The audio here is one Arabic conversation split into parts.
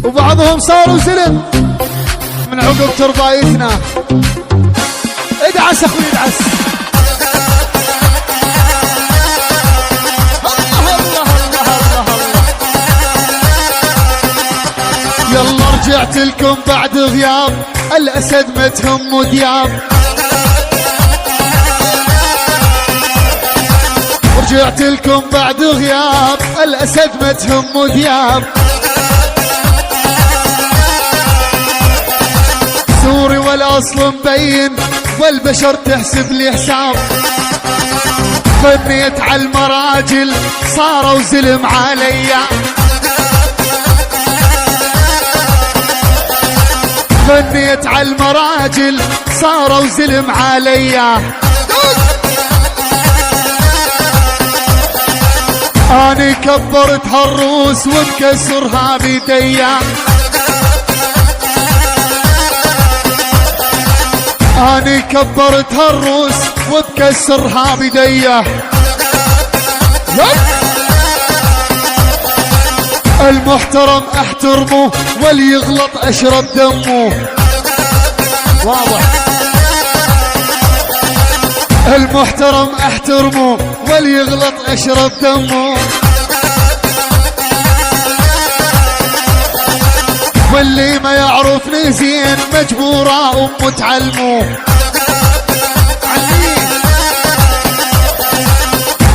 وبعضهم صاروا زلم من عقب تربايتنا. ادعس اخوي ادعس. الله الله الله الله. يلا رجعت لكم بعد غياب، الاسد ما تهم دياب. رجعت لكم بعد غياب، الاسد ما تهم دياب. سوري والاصل مبين، والبشر تحسب لي حساب. غنيت على المراجل صاروا زلم عليا. غنيت على المراجل صاروا زلم عليا. اني كبرت هالروس ومكسرها بيديا. اني كبرت هالروس وبكسرها بيديا. المحترم احترمه، واللي يغلط اشرب دمه. واضح. المحترم احترمه، واللي يغلط اشرب دمه. واللي ما يعرفني زين مجبورة أمه تعلمه.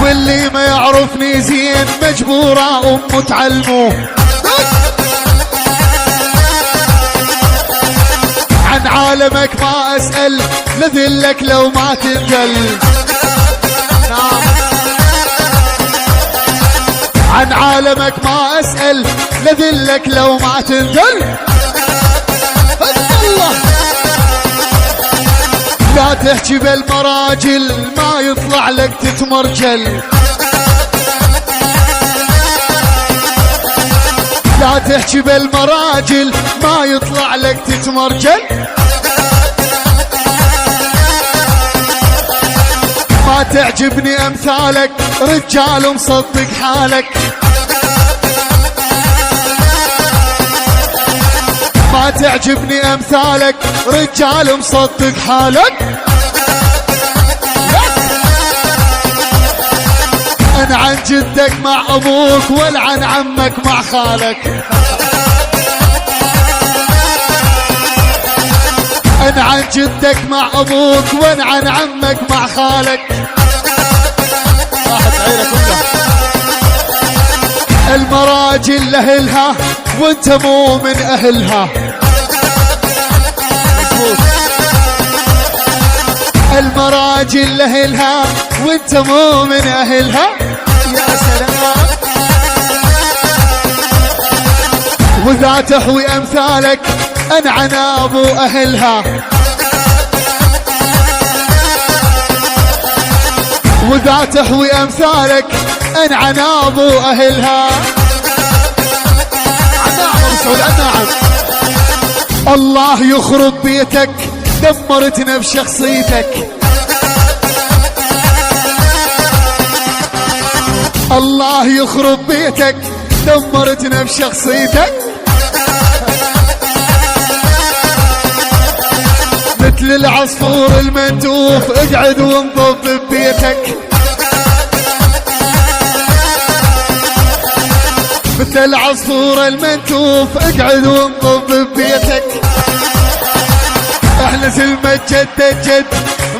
واللي ما يعرفني زين مجبورة أمه تعلمه. عن عالمك ما أسأل، لذلك لو ما تنجل. عن عالمك ما أسأل، لذلك لو ما تنزل. الله. لا تحكي بالمراجل، ما يطلع لك تتمرجل. لا تحكي بالمراجل، ما يطلع لك تتمرجل. ما تعجبني امثالك، رجال مصدق حالك. ما تعجبني امثالك، رجال مصدق حالك. انا عن جدك مع ابوك، والعن عمك مع خالك. انا عن جدك مع ابوك، وانا عن عمك مع خالك. راحت عينك كلها. المراجل لاهلها، وانت مو من اهلها. مزبوط. المراجل لاهلها، وانت مو من اهلها. يا سلام. وذا تحوي امثالك، انعن ابو اهلها. وذا تحوي امثالك، انعن ابو اهلها. النعم. الله يخرب بيتك، دمرتنا بشخصيتك. الله يخرب بيتك، دمرتنا بشخصيتك. مثل العصفور المندوف، اقعد وانضب ببيتك. مثل العصفور المندوف، اقعد وانضب ببيتك. احنا زلمة جد جد،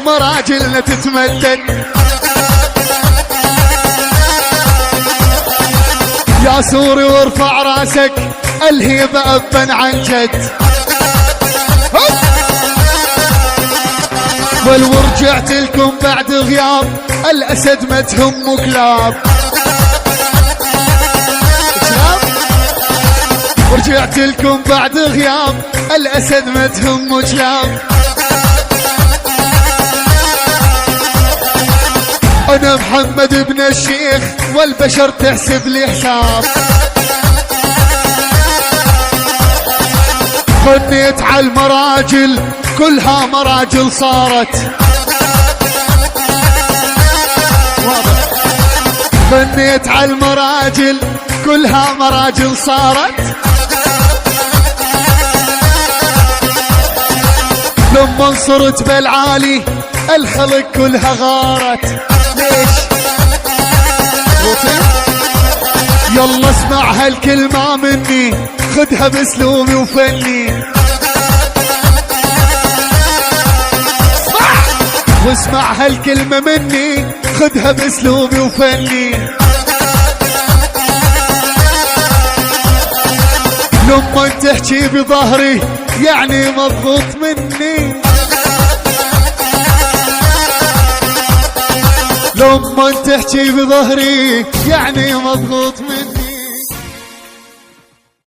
مراجلنا تتمدد. يا سوري وارفع راسك، الهيبة ابا عن جد. ولو رجعت لكم بعد غياب، الاسد ما تهم كلاب. ورجعت لكم بعد غياب، الاسد ما تهم كلاب. انا محمد بن الشيخ، والبشر تحسب لي حساب. غنيت على المراجل، كلها مراجل صارت. غنيت على المراجل، كلها مراجل صارت. صرت بالعالي الخلق كلها غارت. ليش؟ يلا اسمع هالكلمة مني خدها باسلوبي وفني. واسمع هالكلمة مني خدها باسلوبي وفني. لما تحكي بظهري يعني مضغوط مني. لما تحكي بظهري يعني مضغوط مني.